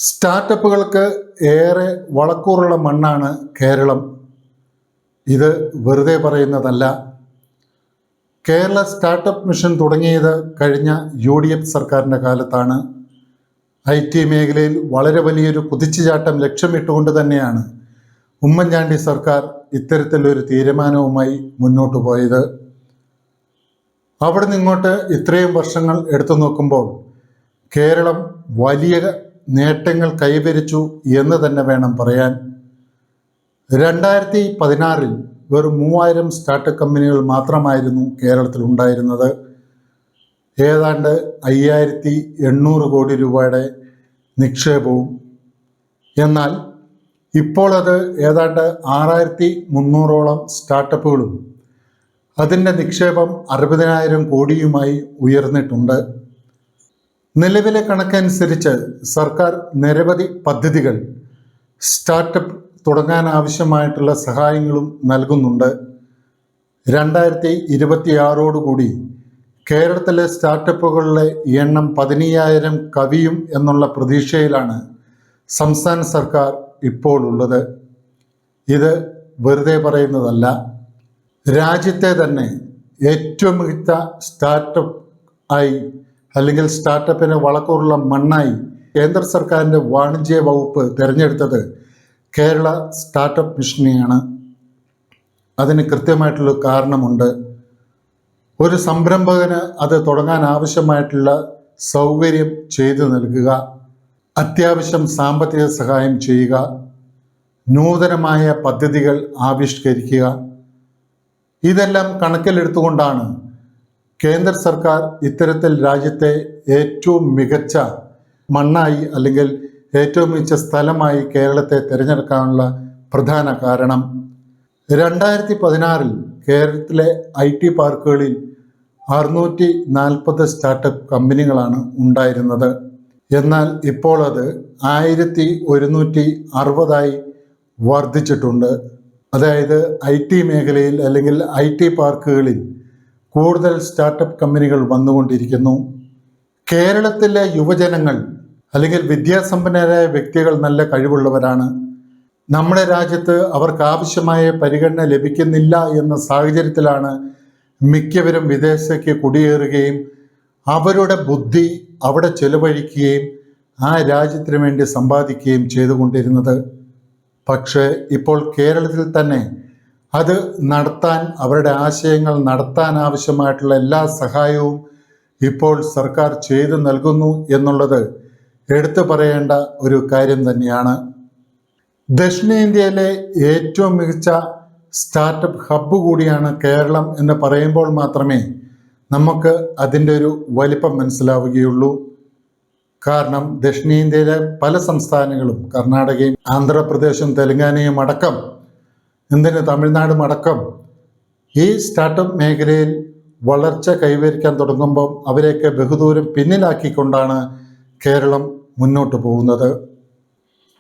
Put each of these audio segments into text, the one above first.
സ്റ്റാർട്ടപ്പുകൾക്ക് ഏറെ വളക്കൂറുള്ള മണ്ണാണ് കേരളം. ഇത് വെറുതെ പറയുന്നതല്ല. കേരള സ്റ്റാർട്ടപ്പ് മിഷൻ തുടങ്ങിയത് കഴിഞ്ഞ UDF സർക്കാരിൻ്റെ കാലത്താണ്. IT മേഖലയിൽ വളരെ വലിയൊരു കുതിച്ചുചാട്ടം ലക്ഷ്യമിട്ടുകൊണ്ട് തന്നെയാണ് ഉമ്മൻചാണ്ടി സർക്കാർ ഇത്തരത്തിലൊരു തീരുമാനവുമായി മുന്നോട്ട് പോയത്. അവിടെ നിന്നിങ്ങോട്ട് ഇത്രയും വർഷങ്ങൾ എടുത്തു നോക്കുമ്പോൾ കേരളം വലിയ നേട്ടങ്ങൾ കൈവരിച്ചു എന്ന് തന്നെ വേണം പറയാൻ. 2016 വെറും 3000 സ്റ്റാർട്ടപ്പ് കമ്പനികൾ മാത്രമായിരുന്നു കേരളത്തിൽ ഉണ്ടായിരുന്നത്. ഏതാണ്ട് 5800 കോടി രൂപയുടെ നിക്ഷേപവും. എന്നാൽ ഇപ്പോൾ അത് ഏതാണ്ട് 6300ഓളം സ്റ്റാർട്ടപ്പുകളും അതിൻ്റെ നിക്ഷേപം 60,000 കോടിയുമായി ഉയർന്നിട്ടുണ്ട്. നിലവിലെ കണക്കനുസരിച്ച് സർക്കാർ നിരവധി പദ്ധതികൾ സ്റ്റാർട്ടപ്പ് തുടങ്ങാൻ ആവശ്യമായിട്ടുള്ള സഹായങ്ങളും നൽകുന്നുണ്ട്. 2026 കേരളത്തിലെ സ്റ്റാർട്ടപ്പുകളിലെ എണ്ണം 15,000 കവിയും എന്നുള്ള പ്രതീക്ഷയിലാണ് സംസ്ഥാന സർക്കാർ ഇപ്പോൾ ഉള്ളത്. ഇത് വെറുതെ പറയുന്നതല്ല. രാജ്യത്തെ തന്നെ ഏറ്റവും മികച്ച സ്റ്റാർട്ടപ്പ് ആയി അല്ലെങ്കിൽ സ്റ്റാർട്ടപ്പിന് വളക്കൂറുള്ള മണ്ണായി കേന്ദ്ര സർക്കാരിൻ്റെ വാണിജ്യ വകുപ്പ് തിരഞ്ഞെടുത്തത് കേരള സ്റ്റാർട്ടപ്പ് മിഷനെയാണ്. അതിന് കൃത്യമായിട്ടുള്ള കാരണമുണ്ട്. ഒരു സംരംഭകന് അത് തുടങ്ങാൻ ആവശ്യമായിട്ടുള്ള സൗകര്യം ചെയ്തു നൽകുക, അത്യാവശ്യം സാമ്പത്തിക സഹായം ചെയ്യുക, നൂതനമായ പദ്ധതികൾ ആവിഷ്കരിക്കുക, ഇതെല്ലാം കണക്കിലെടുത്തുകൊണ്ടാണ് കേന്ദ്ര സർക്കാർ ഇത്തരത്തിൽ രാജ്യത്തെ ഏറ്റവും മികച്ച മണ്ണായി അല്ലെങ്കിൽ ഏറ്റവും മികച്ച സ്ഥലമായി കേരളത്തെ തിരഞ്ഞെടുക്കാനുള്ള പ്രധാന കാരണം. 2016 കേരളത്തിലെ IT പാർക്കുകളിൽ 640 സ്റ്റാർട്ടപ്പ് കമ്പനികളാണ് ഉണ്ടായിരുന്നത്. എന്നാൽ ഇപ്പോൾ അത് 1160 വർദ്ധിച്ചിട്ടുണ്ട്. അതായത് IT മേഖലയിൽ അല്ലെങ്കിൽ IT പാർക്കുകളിൽ കൂടുതൽ സ്റ്റാർട്ടപ്പ് കമ്പനികൾ വന്നുകൊണ്ടിരിക്കുന്നു. കേരളത്തിലെ യുവജനങ്ങൾ അല്ലെങ്കിൽ വിദ്യാസമ്പന്നരായ വ്യക്തികൾ നല്ല കഴിവുള്ളവരാണ്. നമ്മുടെ രാജ്യത്ത് അവർക്ക് ആവശ്യമായ പരിഗണന ലഭിക്കുന്നില്ല എന്ന സാഹചര്യത്തിലാണ് മിക്കവരും വിദേശത്തേക്ക് കുടിയേറുകയും അവരുടെ ബുദ്ധി അവിടെ ചെലവഴിക്കുകയും ആ രാജ്യത്തിന് വേണ്ടി സമ്പാദിക്കുകയും ചെയ്തുകൊണ്ടിരുന്നത്. പക്ഷേ ഇപ്പോൾ കേരളത്തിൽ തന്നെ അത് നടത്താൻ, അവരുടെ ആശയങ്ങൾ നടത്താൻ ആവശ്യമായിട്ടുള്ള എല്ലാ സഹായവും ഇപ്പോൾ സർക്കാർ ചെയ്തു നൽകുന്നു എന്നുള്ളത് എടുത്തു പറയേണ്ട ഒരു കാര്യം തന്നെയാണ്. ദക്ഷിണേന്ത്യയിലെ ഏറ്റവും മികച്ച സ്റ്റാർട്ടപ്പ് ഹബ്ബ് കൂടിയാണ് കേരളം എന്ന് പറയുമ്പോൾ മാത്രമേ നമുക്ക് അതിൻ്റെ ഒരു വലിപ്പം മനസ്സിലാവുകയുള്ളൂ. കാരണം ദക്ഷിണേന്ത്യയിലെ പല സംസ്ഥാനങ്ങളും, കർണാടകയും ആന്ധ്രാപ്രദേശും തെലങ്കാനയും അടക്കം, എന്തിന് തമിഴ്നാടും അടക്കം ഈ സ്റ്റാർട്ടപ്പ് മേഖലയിൽ വളർച്ച കൈവരിക്കാൻ തുടങ്ങുമ്പം അവരെയൊക്കെ ബഹുദൂരം പിന്നിലാക്കിക്കൊണ്ടാണ് കേരളം മുന്നോട്ട് പോകുന്നത്.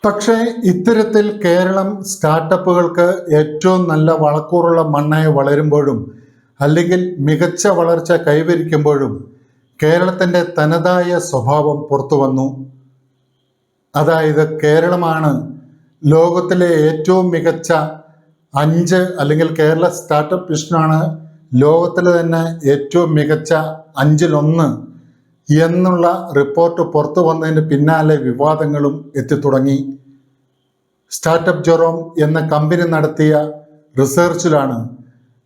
പക്ഷേ ഇത്തരത്തിൽ കേരളം സ്റ്റാർട്ടപ്പുകൾക്ക് ഏറ്റവും നല്ല വളക്കൂറുള്ള മണ്ണായി വളരുമ്പോഴും അല്ലെങ്കിൽ മികച്ച വളർച്ച കൈവരിക്കുമ്പോഴും കേരളത്തിൻ്റെ തനതായ സ്വഭാവം പുറത്തു വന്നു. അതായത് കേരളമാണ് ലോകത്തിലെ ഏറ്റവും മികച്ച 5 അല്ലെങ്കിൽ കേരള സ്റ്റാർട്ടപ്പ് മിഷനാണ് ലോകത്തിലെ തന്നെ ഏറ്റവും മികച്ച 5-1 എന്നുള്ള റിപ്പോർട്ട് പുറത്തു വന്നതിന് പിന്നാലെ വിവാദങ്ങളും എത്തിത്തുടങ്ങി. സ്റ്റാർട്ടപ്പ് ജെറോം എന്ന കമ്പനി നടത്തിയ റിസർച്ചിലാണ്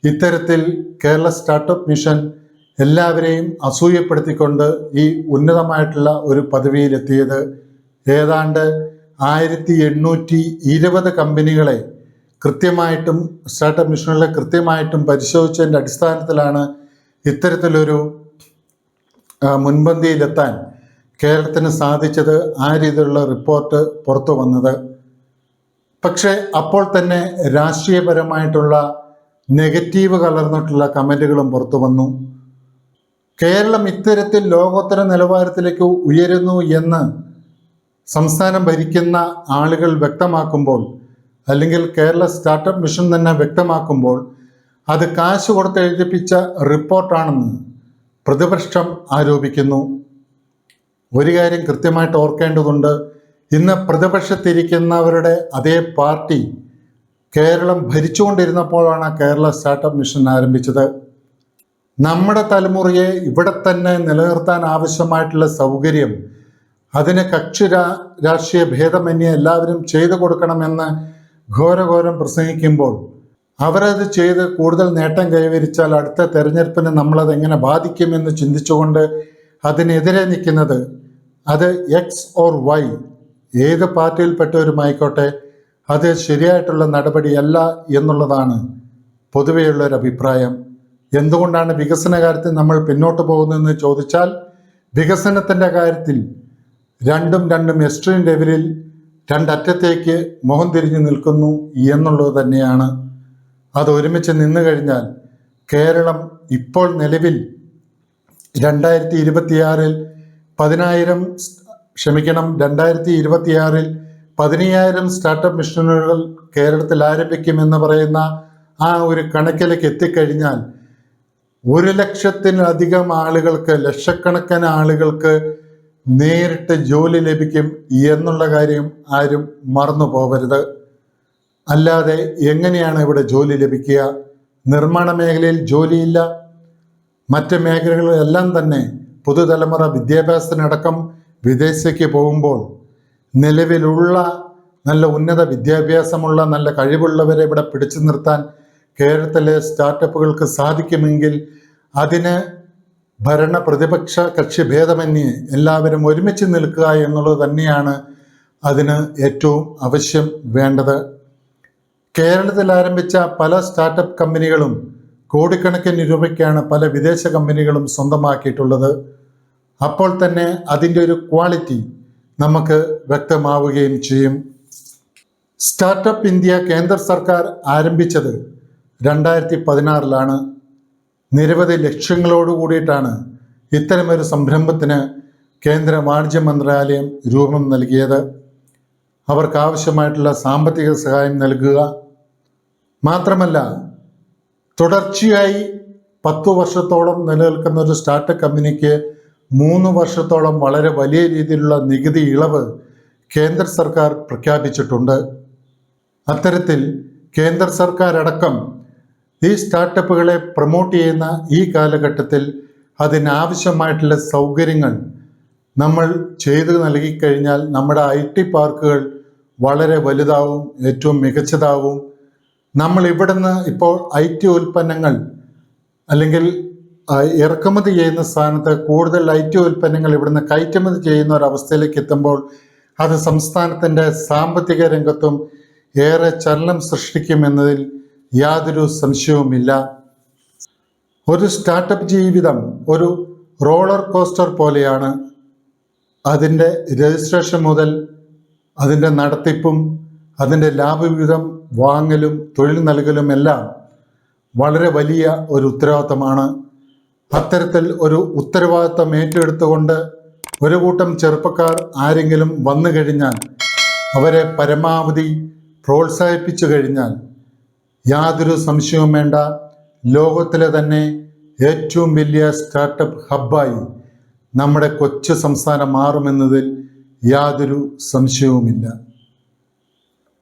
ഇത്തരത്തിൽ കേരള സ്റ്റാർട്ടപ്പ് മിഷൻ എല്ലാവരെയും അസൂയപ്പെടുത്തിക്കൊണ്ട് ഈ ഉന്നതമായിട്ടുള്ള ഒരു പദവിയിലെത്തിയത്. ഏതാണ്ട് 1820 കമ്പനികളെ കൃത്യമായിട്ടും സ്റ്റാർട്ടപ്പ് മിഷനുകളെ കൃത്യമായിട്ടും പരിശോധിച്ചതിൻ്റെ അടിസ്ഥാനത്തിലാണ് ഇത്തരത്തിലൊരു മുൻപന്തിയിലെത്താൻ കേരളത്തിന് സാധിച്ചത്. ആ രീതിയിലുള്ള റിപ്പോർട്ട് പുറത്തു വന്നത്. പക്ഷേ അപ്പോൾ തന്നെ രാഷ്ട്രീയപരമായിട്ടുള്ള നെഗറ്റീവ് കലർന്നിട്ടുള്ള കമൻറ്റുകളും പുറത്തു വന്നു. കേരളം ഇത്തരത്തിൽ ലോകോത്തര നിലവാരത്തിലേക്ക് ഉയരുന്നു എന്ന് സംസ്ഥാനം ഭരിക്കുന്ന ആളുകൾ വ്യക്തമാക്കുമ്പോൾ, അല്ലെങ്കിൽ കേരള സ്റ്റാർട്ടപ്പ് മിഷൻ തന്നെ വ്യക്തമാക്കുമ്പോൾ, അത് കാശ് കൊടുത്ത് എഴുതിപ്പിച്ച റിപ്പോർട്ടാണെന്ന് പ്രതിപക്ഷം ആരോപിക്കുന്നു. ഒരു കാര്യം കൃത്യമായിട്ട് ഓർക്കേണ്ടതുണ്ട്. ഇന്ന് പ്രതിപക്ഷത്തിരിക്കുന്നവരുടെ അതേ പാർട്ടി കേരളം ഭരിച്ചുകൊണ്ടിരുന്നപ്പോഴാണ് കേരള സ്റ്റാർട്ടപ്പ് മിഷൻ ആരംഭിച്ചത്. നമ്മുടെ തലമുറയെ ഇവിടെ തന്നെ നിലനിർത്താൻ ആവശ്യമായിട്ടുള്ള സൗകര്യം അതിന് രാഷ്ട്രീയ ഭേദമന്യേ എല്ലാവരും ചെയ്തു കൊടുക്കണമെന്ന് ഘോരഘോരം പ്രസംഗിക്കുമ്പോൾ അവരത് ചെയ്ത് കൂടുതൽ നേട്ടം കൈവരിച്ചാൽ അടുത്ത തെരഞ്ഞെടുപ്പിന് നമ്മളത് എങ്ങനെ ബാധിക്കുമെന്ന് ചിന്തിച്ചുകൊണ്ട് അതിനെതിരെ നിൽക്കുന്നത് അത് എക്സ് ഓർ വൈ ഏത് പാർട്ടിയിൽപ്പെട്ടവരുമായിക്കോട്ടെ അത് ശരിയായിട്ടുള്ള നടപടിയല്ല എന്നുള്ളതാണ് പൊതുവെയുള്ളൊരു അഭിപ്രായം. എന്തുകൊണ്ടാണ് വികസന കാര്യത്തിൽ നമ്മൾ പിന്നോട്ട് പോകുന്നതെന്ന് ചോദിച്ചാൽ വികസനത്തിൻ്റെ കാര്യത്തിൽ രണ്ടും എക്സ്ട്രീം ലെവലിൽ രണ്ടറ്റത്തേക്ക് മുഖം തിരിഞ്ഞു നിൽക്കുന്നു എന്നുള്ളത് തന്നെയാണ്. അത് ഒരുമിച്ച് നിന്നു കഴിഞ്ഞാൽ കേരളം ഇപ്പോൾ നിലവിൽ 2026 15,000 സ്റ്റാർട്ടപ്പ് മിഷനുകൾ കേരളത്തിൽ ആരംഭിക്കുമെന്ന് പറയുന്ന ആ ഒരു കണക്കിലേക്ക് എത്തിക്കഴിഞ്ഞാൽ 1,00,000-ലധികം ആളുകൾക്ക്, ലക്ഷക്കണക്കിന് ആളുകൾക്ക് നേരിട്ട് ജോലി ലഭിക്കും എന്നുള്ള കാര്യം ആരും മറന്നു പോകരുത്. അല്ലാതെ എങ്ങനെയാണ് ഇവിടെ ജോലി ലഭിക്കുക? നിർമ്മാണ മേഖലയിൽ ജോലിയില്ല. മറ്റ് മേഖലകളിലെല്ലാം തന്നെ പുതുതലമുറ വിദ്യാഭ്യാസത്തിനടക്കം വിദേശത്തേക്ക് പോകുമ്പോൾ നിലവിലുള്ള നല്ല ഉന്നത വിദ്യാഭ്യാസമുള്ള നല്ല കഴിവുള്ളവരെ ഇവിടെ പിടിച്ചു നിർത്താൻ കേരളത്തിലെ സ്റ്റാർട്ടപ്പുകൾക്ക് സാധിക്കുമെങ്കിൽ അതിന് ഭരണ പ്രതിപക്ഷ കക്ഷി ഭേദമന്യേ എല്ലാവരും ഒരുമിച്ച് നിൽക്കുക എന്നുള്ളത് തന്നെയാണ് അതിന് ഏറ്റവും ആവശ്യം വേണ്ടത്. കേരളത്തിൽ ആരംഭിച്ച പല സ്റ്റാർട്ടപ്പ് കമ്പനികളും കോടിക്കണക്കിന് രൂപയ്ക്കാണ് പല വിദേശ കമ്പനികളും സ്വന്തമാക്കിയിട്ടുള്ളത്. അപ്പോൾ തന്നെ അതിൻ്റെ ഒരു ക്വാളിറ്റി നമുക്ക് വ്യക്തമാവുകയും ചെയ്യും. സ്റ്റാർട്ടപ്പ് ഇന്ത്യ കേന്ദ്ര സർക്കാർ ആരംഭിച്ചത് 2016 നിരവധി ലക്ഷ്യങ്ങളോട് കൂടിയിട്ടാണ് ഇത്തരമൊരു സംരംഭത്തിന് കേന്ദ്ര വാണിജ്യ മന്ത്രാലയം രൂപം നൽകിയത്. അവർക്ക് ആവശ്യമായിട്ടുള്ള സാമ്പത്തിക സഹായം നൽകുക മാത്രമല്ല, തുടർച്ചയായി 10 വർഷത്തോളം നിലനിൽക്കുന്ന ഒരു സ്റ്റാർട്ടപ്പ് കമ്പനിക്ക് 3 വർഷത്തോളം വളരെ വലിയ രീതിയിലുള്ള നികുതി ഇളവ് കേന്ദ്ര സർക്കാർ പ്രഖ്യാപിച്ചിട്ടുണ്ട്. അത്തരത്തിൽ കേന്ദ്ര സർക്കാർ അടക്കം ഈ സ്റ്റാർട്ടപ്പുകളെ പ്രൊമോട്ട് ചെയ്യുന്ന ഈ കാലഘട്ടത്തിൽ അതിനാവശ്യമായിട്ടുള്ള സൗകര്യങ്ങൾ നമ്മൾ ചെയ്തു നൽകിക്കഴിഞ്ഞാൽ നമ്മുടെ IT പാർക്കുകൾ വളരെ വലുതാവും, ഏറ്റവും മികച്ചതാവും. നമ്മൾ ഇവിടുന്ന് ഇപ്പോൾ IT ഉൽപ്പന്നങ്ങൾ അല്ലെങ്കിൽ ഇറക്കുമതി ചെയ്യുന്ന സ്ഥാനത്ത് കൂടുതൽ IT ഉൽപ്പന്നങ്ങൾ ഇവിടുന്ന് കയറ്റുമതി ചെയ്യുന്ന ഒരവസ്ഥയിലേക്ക് എത്തുമ്പോൾ അത് സംസ്ഥാനത്തിൻ്റെ സാമ്പത്തിക രംഗത്തും ഏറെ ചലനം സൃഷ്ടിക്കുമെന്നതിൽ യാതൊരു സംശയവുമില്ല. ഒരു സ്റ്റാർട്ടപ്പ് ജീവിതം ഒരു റോളർ കോസ്റ്റർ പോലെയാണ്. അതിൻ്റെ രജിസ്ട്രേഷൻ മുതൽ അതിൻ്റെ നടത്തിപ്പും അതിൻ്റെ ലാഭവിഹിതം വാങ്ങലും തൊഴിൽ നൽകലും എല്ലാം വളരെ വലിയ ഒരു ഉത്തരവാദിത്തമാണ്. അത്തരത്തിൽ ഒരു ഉത്തരവാദിത്തം ഏറ്റെടുത്തുകൊണ്ട് ഒരു കൂട്ടം ചെറുപ്പക്കാർ ആരെങ്കിലും വന്നു കഴിഞ്ഞാൽ അവരെ പരമാവധി പ്രോത്സാഹിപ്പിച്ചു കഴിഞ്ഞാൽ യാതൊരു സംശയവും വേണ്ട, ലോകത്തിലെ തന്നെ ഏറ്റവും വലിയ സ്റ്റാർട്ടപ്പ് ഹബ്ബായി നമ്മുടെ കൊച്ചു സംസ്ഥാനം മാറുമെന്നതിൽ യാതൊരു സംശയവുമില്ല.